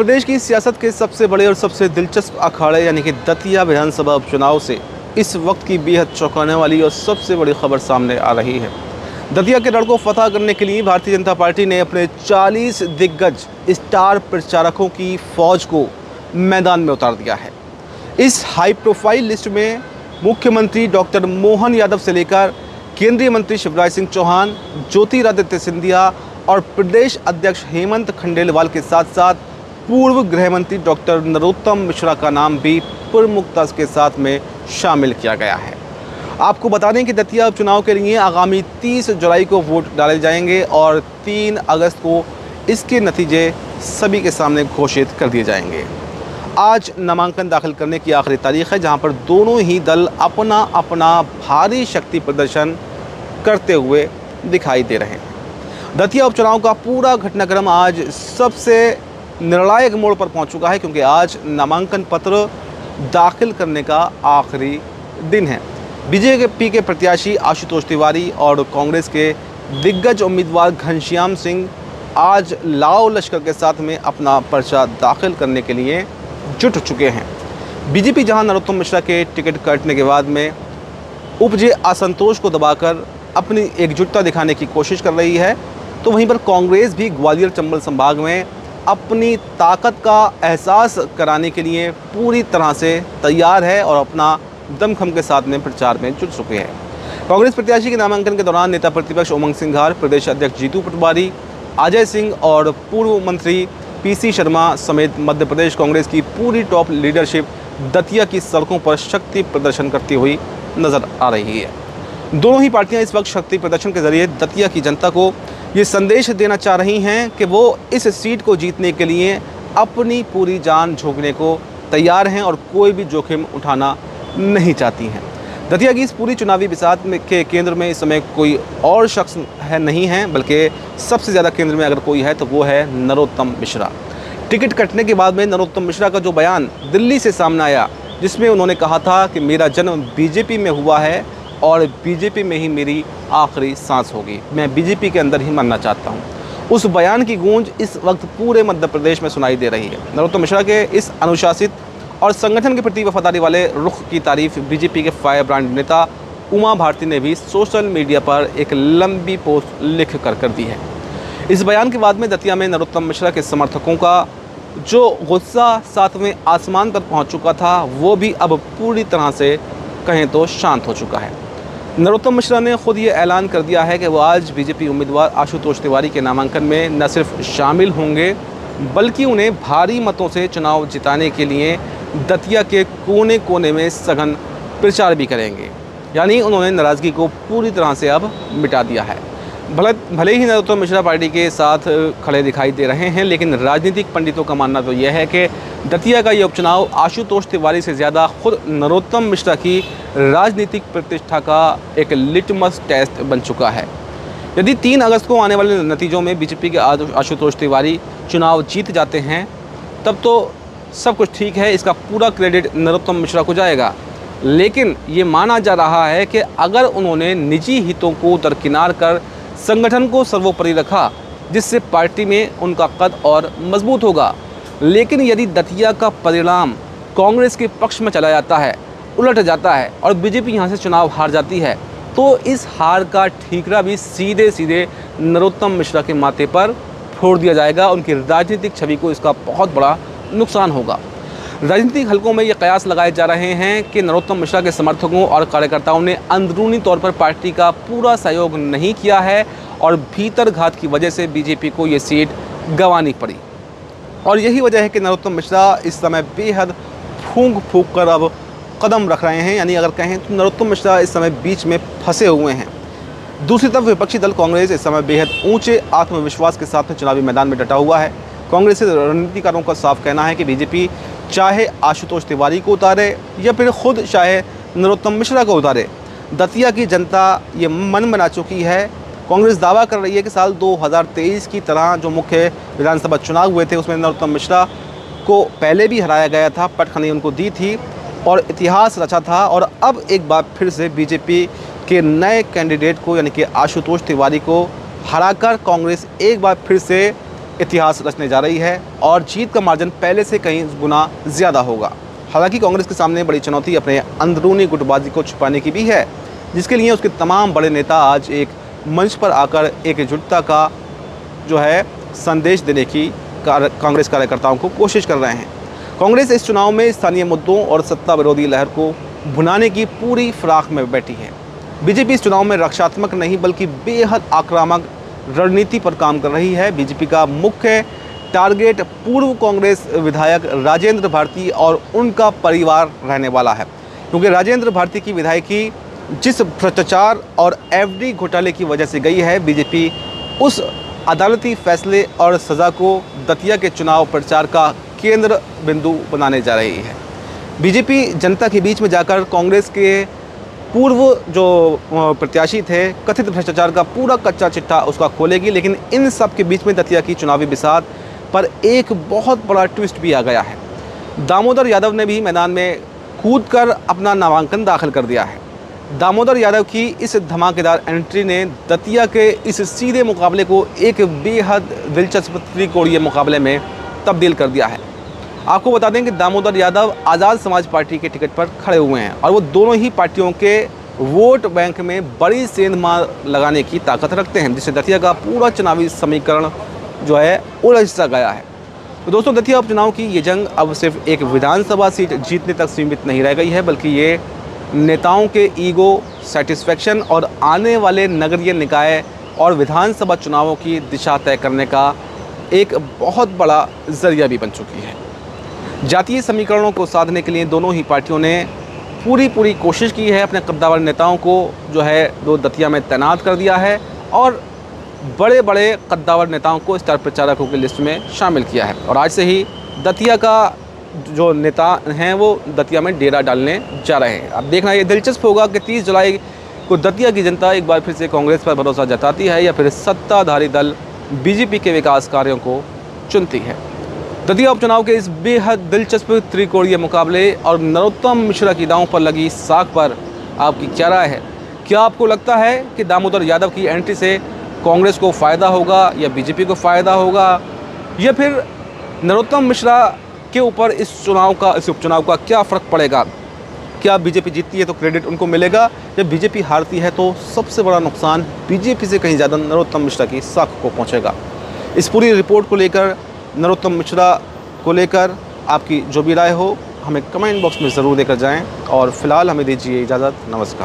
प्रदेश की सियासत के सबसे बड़े और सबसे दिलचस्प अखाड़े यानी कि दतिया विधानसभा उपचुनाव से इस वक्त की बेहद चौंकाने वाली और सबसे बड़ी खबर सामने आ रही है। दतिया के रण को फतह करने के लिए भारतीय जनता पार्टी ने अपने 40 दिग्गज स्टार प्रचारकों की फौज को मैदान में उतार दिया है। इस हाई प्रोफाइल लिस्ट में मुख्यमंत्री डॉक्टर मोहन यादव से लेकर केंद्रीय मंत्री शिवराज सिंह चौहान, ज्योतिरादित्य सिंधिया और प्रदेश अध्यक्ष हेमंत खंडेलवाल के साथ साथ पूर्व गृह मंत्री डॉक्टर नरोत्तम मिश्रा का नाम भी प्रमुखता के साथ में शामिल किया गया है। आपको बता दें कि दतिया उपचुनाव के लिए आगामी 30 जुलाई को वोट डाले जाएंगे और 3 अगस्त को इसके नतीजे सभी के सामने घोषित कर दिए जाएंगे। आज नामांकन दाखिल करने की आखिरी तारीख है, जहां पर दोनों ही दल अपना अपना भारी शक्ति प्रदर्शन करते हुए दिखाई दे रहे हैं। दतिया उपचुनाव का पूरा घटनाक्रम आज सबसे निर्णायक मोड़ पर पहुंच चुका है, क्योंकि आज नामांकन पत्र दाखिल करने का आखिरी दिन है। बीजेपी के प्रत्याशी आशुतोष तिवारी और कांग्रेस के दिग्गज उम्मीदवार घनश्याम सिंह आज लाओ लश्कर के साथ में अपना पर्चा दाखिल करने के लिए जुट चुके हैं। बीजेपी जहां नरोत्तम मिश्रा के टिकट कटने के बाद में उपजे असंतोष को दबाकर अपनी एकजुटता दिखाने की कोशिश कर रही है, तो वहीं पर कांग्रेस भी ग्वालियर चंबल संभाग में अपनी ताकत का एहसास कराने के लिए पूरी तरह से तैयार है और अपना दमखम के साथ में प्रचार में जुट चुके हैं। कांग्रेस प्रत्याशी के नामांकन के दौरान नेता प्रतिपक्ष उमंग सिंघार, प्रदेश अध्यक्ष जीतू पटवारी, अजय सिंह और पूर्व मंत्री पीसी शर्मा समेत मध्य प्रदेश कांग्रेस की पूरी टॉप लीडरशिप दतिया की सड़कों पर शक्ति प्रदर्शन करती हुई नजर आ रही है। दोनों ही पार्टियां इस वक्त शक्ति प्रदर्शन के जरिए दतिया की जनता को ये संदेश देना चाह रही हैं कि वो इस सीट को जीतने के लिए अपनी पूरी जान झोंकने को तैयार हैं और कोई भी जोखिम उठाना नहीं चाहती हैं। दतिया की इस पूरी चुनावी बिसात के केंद्र में इस समय कोई और शख्स नहीं है, बल्कि सबसे ज़्यादा केंद्र में अगर कोई है तो वो है नरोत्तम मिश्रा। टिकट कटने के बाद में नरोत्तम मिश्रा का जो बयान दिल्ली से सामने आया, जिसमें उन्होंने कहा था कि मेरा जन्म बीजेपी में हुआ है और बीजेपी में ही मेरी आखिरी सांस होगी, मैं बीजेपी के अंदर ही मरना चाहता हूं, उस बयान की गूंज इस वक्त पूरे मध्य प्रदेश में सुनाई दे रही है। नरोत्तम मिश्रा के इस अनुशासित और संगठन के प्रति वफादारी वाले रुख की तारीफ बीजेपी के फायर ब्रांड नेता उमा भारती ने भी सोशल मीडिया पर एक लंबी पोस्ट लिख कर दी है। इस बयान के बाद में दतिया में नरोत्तम मिश्रा के समर्थकों का जो गुस्सा 7वें आसमान पर पहुँच चुका था, वो भी अब पूरी तरह से कहें तो शांत हो चुका है। नरोत्तम मिश्रा ने खुद ये ऐलान कर दिया है कि वो आज बीजेपी उम्मीदवार आशुतोष तिवारी के नामांकन में न सिर्फ शामिल होंगे, बल्कि उन्हें भारी मतों से चुनाव जिताने के लिए दतिया के कोने कोने में सघन प्रचार भी करेंगे। यानी उन्होंने नाराज़गी को पूरी तरह से अब मिटा दिया है। भले ही नरोत्तम मिश्रा पार्टी के साथ खड़े दिखाई दे रहे हैं, लेकिन राजनीतिक पंडितों का मानना तो यह है कि दतिया का ये उपचुनाव आशुतोष तिवारी से ज़्यादा खुद नरोत्तम मिश्रा की राजनीतिक प्रतिष्ठा का एक लिटमस टेस्ट बन चुका है। यदि 3 अगस्त को आने वाले नतीजों में बीजेपी के आशुतोष तिवारी चुनाव जीत जाते हैं, तब तो सब कुछ ठीक है, इसका पूरा क्रेडिट नरोत्तम मिश्रा को जाएगा। लेकिन ये माना जा रहा है कि अगर उन्होंने निजी हितों को दरकिनार कर संगठन को सर्वोपरि रखा, जिससे पार्टी में उनका कद और मजबूत होगा। लेकिन यदि दतिया का परिणाम कांग्रेस के पक्ष में चला जाता है, उलट जाता है और बीजेपी यहाँ से चुनाव हार जाती है, तो इस हार का ठीकरा भी सीधे सीधे नरोत्तम मिश्रा के माथे पर फोड़ दिया जाएगा। उनकी राजनीतिक छवि को इसका बहुत बड़ा नुकसान होगा। राजनीतिक हलकों में ये कयास लगाए जा रहे हैं कि नरोत्तम मिश्रा के समर्थकों और कार्यकर्ताओं ने अंदरूनी तौर पर पार्टी का पूरा सहयोग नहीं किया है और भीतर घात की वजह से बीजेपी को ये सीट गंवानी पड़ी। और यही वजह है कि नरोत्तम मिश्रा इस समय बेहद फूंक कर अब कदम रख रहे हैं। यानी अगर कहें तो नरोत्तम मिश्रा इस समय बीच में फंसे हुए हैं। दूसरी तरफ विपक्षी दल कांग्रेस इस समय बेहद ऊंचे आत्मविश्वास के साथ में चुनावी मैदान में डटा हुआ है। कांग्रेस के रणनीतिकारों का साफ कहना है कि बीजेपी चाहे आशुतोष तिवारी को उतारे या फिर खुद चाहे नरोत्तम मिश्रा को उतारे, दतिया की जनता ये मन बना चुकी है। कांग्रेस दावा कर रही है कि साल 2023 की तरह जो मुख्य विधानसभा चुनाव हुए थे, उसमें नरोत्तम मिश्रा को पहले भी हराया गया था, पटखनी उनको दी थी और इतिहास रचा था। और अब एक बार फिर से बीजेपी के नए कैंडिडेट को यानी कि आशुतोष तिवारी को हराकर कांग्रेस एक बार फिर से इतिहास रचने जा रही है और जीत का मार्जिन पहले से कहीं गुना ज़्यादा होगा। हालांकि कांग्रेस के सामने बड़ी चुनौती अपने अंदरूनी गुटबाजी को छुपाने की भी है, जिसके लिए उसके तमाम बड़े नेता आज एक मंच पर आकर एकजुटता का जो है संदेश देने की कांग्रेस कार्यकर्ताओं को कोशिश कर रहे हैं। कांग्रेस इस चुनाव में स्थानीय मुद्दों और सत्ता विरोधी लहर को भुनाने की पूरी फिराक में बैठी है। बीजेपी इस चुनाव में रक्षात्मक नहीं बल्कि बेहद आक्रामक रणनीति पर काम कर रही है। बीजेपी का मुख्य टारगेट पूर्व कांग्रेस विधायक राजेंद्र भारती और उनका परिवार रहने वाला है, क्योंकि राजेंद्र भारती की विधायकी जिस भ्रष्टाचार और एफडी घोटाले की वजह से गई है, बीजेपी उस अदालती फैसले और सज़ा को दतिया के चुनाव प्रचार का केंद्र बिंदु बनाने जा रही है। बीजेपी जनता के बीच में जाकर कांग्रेस के पूर्व जो प्रत्याशी थे, कथित भ्रष्टाचार का पूरा कच्चा चिट्ठा उसका खोलेगी। लेकिन इन सब के बीच में दतिया की चुनावी बिसात पर एक बहुत बड़ा ट्विस्ट भी आ गया है। दामोदर यादव ने भी मैदान में कूदकर अपना नामांकन दाखिल कर दिया है। दामोदर यादव की इस धमाकेदार एंट्री ने दतिया के इस सीधे मुकाबले को एक बेहद दिलचस्प त्रिकोणीय मुकाबले में तब्दील कर दिया है। आपको बता दें कि दामोदर यादव आज़ाद समाज पार्टी के टिकट पर खड़े हुए हैं और वो दोनों ही पार्टियों के वोट बैंक में बड़ी सेंधमार लगाने की ताकत रखते हैं, जिससे दतिया का पूरा चुनावी समीकरण जो है उलझ सा गया है। तो दोस्तों, दतिया उपचुनाव की ये जंग अब सिर्फ एक विधानसभा सीट जीतने तक सीमित नहीं रह गई है, बल्कि ये नेताओं के ईगो सेटिस्फेक्शन और आने वाले नगरीय निकाय और विधानसभा चुनावों की दिशा तय करने का एक बहुत बड़ा जरिया भी बन चुकी है। जातीय समीकरणों को साधने के लिए दोनों ही पार्टियों ने पूरी कोशिश की है। अपने कद्दावर नेताओं को जो है दो दतिया में तैनात कर दिया है और बड़े बड़े कद्दावर नेताओं को स्टार प्रचारकों की लिस्ट में शामिल किया है। और आज से ही दतिया का जो नेता हैं वो दतिया में डेरा डालने जा रहे हैं। अब देखना ये दिलचस्प होगा कि 30 जुलाई को दतिया की जनता एक बार फिर से कांग्रेस पर भरोसा जताती है या फिर सत्ताधारी दल बीजेपी के विकास कार्यों को चुनती है। दतिया उपचुनाव के इस बेहद दिलचस्प त्रिकोणीय मुकाबले और नरोत्तम मिश्रा की दांव पर लगी साख पर आपकी क्या राय है? क्या आपको लगता है कि दामोदर यादव की एंट्री से कांग्रेस को फ़ायदा होगा या बीजेपी को फ़ायदा होगा, या फिर नरोत्तम मिश्रा के ऊपर इस उपचुनाव का क्या फ़र्क पड़ेगा? क्या बीजेपी जीतती है तो क्रेडिट उनको मिलेगा, या बीजेपी हारती है तो सबसे बड़ा नुकसान बीजेपी से कहीं ज़्यादा नरोत्तम मिश्रा की साख को पहुँचेगा? इस पूरी रिपोर्ट को लेकर, नरोत्तम मिश्रा को लेकर आपकी जो भी राय हो हमें कमेंट बॉक्स में ज़रूर देकर जाएं। और फिलहाल हमें दीजिए इजाज़त। नमस्कार।